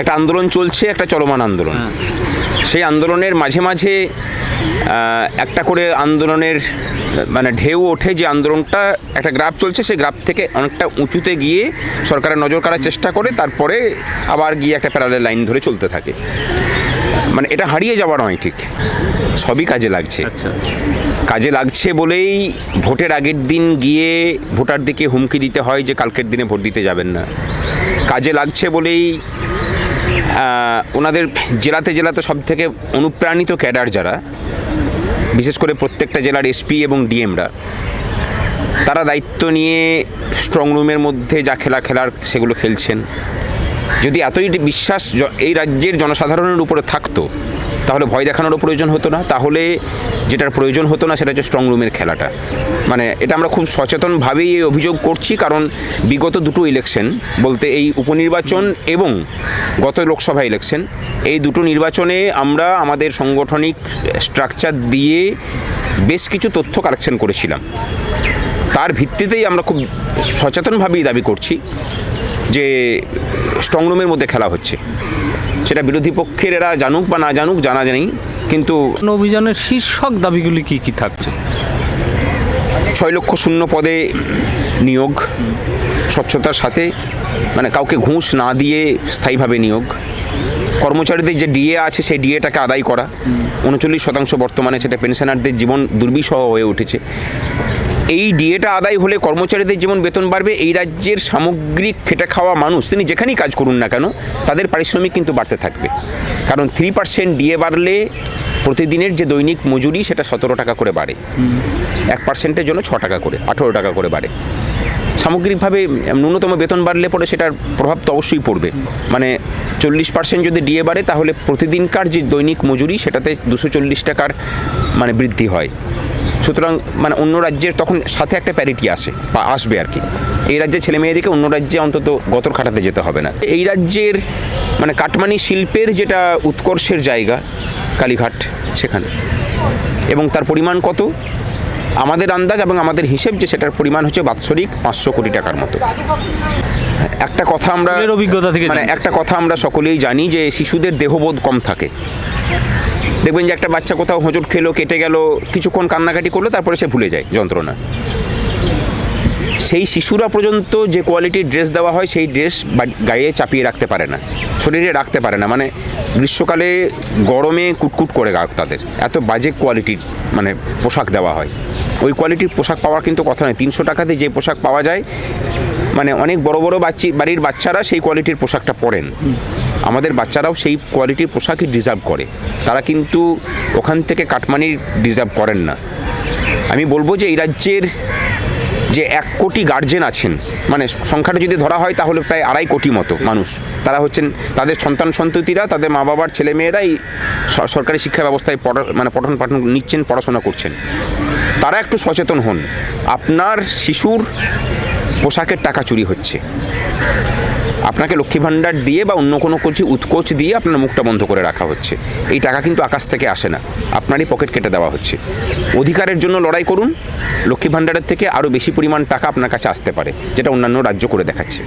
একটা আন্দোলন চলছে, একটা চলমান আন্দোলন। সেই আন্দোলনের মাঝে মাঝে একটা করে আন্দোলনের মানে ঢেউ ওঠে, যে আন্দোলনটা একটা গ্রাফ চলছে, সেই গ্রাফ থেকে অনেকটা উঁচুতে গিয়ে সরকারের নজর কাড়ার চেষ্টা করে, তারপরে আবার গিয়ে একটা প্যারালাল লাইন ধরে চলতে থাকে। মানে এটা হারিয়ে যাওয়া নয়, ঠিক সবই কাজে লাগছে। কাজে লাগছে বলেই ভোটের আগের দিন গিয়ে ভোটারদেরকে হুমকি দিতে হয় যে কালকের দিনে ভোট দিতে যাবেন না। কাজে লাগছে বলেই ওনাদের জেলাতে জেলাতে সব থেকে অনুপ্রাণিত ক্যাডার যারা, বিশেষ করে প্রত্যেকটা জেলার এসপি এবং ডিএমরা, তারা দায়িত্ব নিয়ে স্ট্রং রুমের মধ্যে যা খেলার সেগুলো খেলছেন। যদি এতই বিশ্বাস এই রাজ্যের জনসাধারণের উপরে থাকতো, তাহলে ভয় দেখানোরও প্রয়োজন হতো না। তাহলে যেটার প্রয়োজন হতো না সেটা হচ্ছে স্ট্রং রুমের খেলাটা। মানে এটা আমরা খুব সচেতনভাবেই এই অভিযোগ করছি, কারণ বিগত দুটো ইলেকশন বলতে এই উপনির্বাচন এবং গত লোকসভা ইলেকশন, এই দুটো নির্বাচনে আমরা আমাদের সাংগঠনিক স্ট্রাকচার দিয়ে বেশ কিছু তথ্য কালেকশন করেছিলাম। তার ভিত্তিতেই আমরা খুব সচেতনভাবেই দাবি করছি যে স্ট্রং রুমের মধ্যে খেলা হচ্ছে। সেটা বিরোধী পক্ষের এরা জানুক বা না জানুক, জানা নেই, কিন্তু অভিযানের শীর্ষক দাবিগুলি কি কি থাকছে? 6 লক্ষ শূন্য পদে নিয়োগ, স্বচ্ছতার সাথে, মানে কাউকে ঘুষ না দিয়ে স্থায়ীভাবে নিয়োগ, কর্মচারীদের যে ডিএ আছে সেই ডিএটাকে আদায় করা। 39% বর্তমানে সেটা পেনশনারদের জীবন দুর্বিষহ হয়ে উঠেছে। এই ডিএটা আদায় হলে কর্মচারীদের যেমন বেতন বাড়বে, এই রাজ্যের সামগ্রিক খেটে খাওয়া মানুষ তিনি যেখানেই কাজ করুন না কেন তাদের পারিশ্রমিক কিন্তু বাড়তে থাকবে। কারণ 3% ডিএ বাড়লে প্রতিদিনের যে দৈনিক মজুরি সেটা 17 টাকা করে বাড়ে, 1%-এর জন্য 6 টাকা করে, 18 টাকা করে বাড়ে। সামগ্রিকভাবে ন্যূনতম বেতন বাড়লে পরে সেটার প্রভাব তো অবশ্যই পড়বে। মানে 40% যদি ডিএ বাড়ে, তাহলে প্রতিদিনকার যে দৈনিক মজুরি সেটাতে 240 টাকার মানে বৃদ্ধি হয়। সুতরাং মানে অন্য রাজ্যের তখন সাথে একটা প্যারিটি আসে বা আসবে আর কি। এই রাজ্যের ছেলে মেয়েদেরকে অন্য রাজ্যে অন্তত গতর খাটাতে যেতে হবে না। এই রাজ্যের মানে কাটমানি শিল্পের যেটা উৎকর্ষের জায়গা কালীঘাট, সেখানে, এবং তার পরিমাণ কত আমাদের আন্দাজ এবং আমাদের হিসেব যে সেটার পরিমাণ হচ্ছে বাৎসরিক 500 কোটি টাকার মতো। একটা কথা আমরা অভিজ্ঞতা থেকে মানে একটা কথা আমরা সকলেই জানি যে শিশুদের দেহবোধ কম থাকে। দেখবেন যে একটা বাচ্চা কোথাও হোঁচট খেলো, কেটে গেল, কিছুক্ষণ কান্নাকাটি করলো, তারপরে সে ভুলে যায় যন্ত্রণা। সেই শিশুরা পর্যন্ত যে কোয়ালিটির ড্রেস দেওয়া হয় সেই ড্রেস গায়ে চাপিয়ে রাখতে পারে না, শরীরে রাখতে পারে না। মানে গ্রীষ্মকালে গরমে কুটকুট করে গা তাদের, এত বাজে কোয়ালিটির মানে পোশাক দেওয়া হয়। ওই কোয়ালিটির পোশাক পাওয়ার কিন্তু কথা নয়। 300 টাকাতে যে পোশাক পাওয়া যায়, মানে অনেক বড় বড় বাড়ির বাচ্চারা সেই কোয়ালিটির পোশাকটা পরেন। আমাদের বাচ্চারাও সেই কোয়ালিটির পোশাকই ডিজার্ভ করে, তারা কিন্তু ওখান থেকে কাটমানির ডিজার্ভ করেন না। আমি বলবো যে এই রাজ্যের যে 1 কোটি গার্জেন আছেন, মানে সংখ্যাটা যদি ধরা হয় তাহলে প্রায় 2.5 কোটি মতো মানুষ, তারা হচ্ছেন তাদের সন্তান সন্ততিরা, তাদের মা বাবার ছেলেমেয়েরাই সরকারি শিক্ষা ব্যবস্থায় মানে পঠন পাঠন নিচ্ছেন, পড়াশোনা করছেন। তারা একটু সচেতন হন। আপনার শিশুর পোশাকের টাকা চুরি হচ্ছে, আপনাকে লক্ষ্মী ভাণ্ডার দিয়ে বা অন্য কোনো কিছু উৎকোচ দিয়ে আপনার মুখটা বন্ধ করে রাখা হচ্ছে। এই টাকা কিন্তু আকাশ থেকে আসে না, আপনারই পকেট কেটে দেওয়া হচ্ছে। অধিকারের জন্য লড়াই করুন, লক্ষ্মী ভাণ্ডারের থেকে আরও বেশি পরিমাণ টাকা আপনার কাছে আসতে পারে, যেটা অন্যান্য রাজ্য করে দেখাচ্ছে।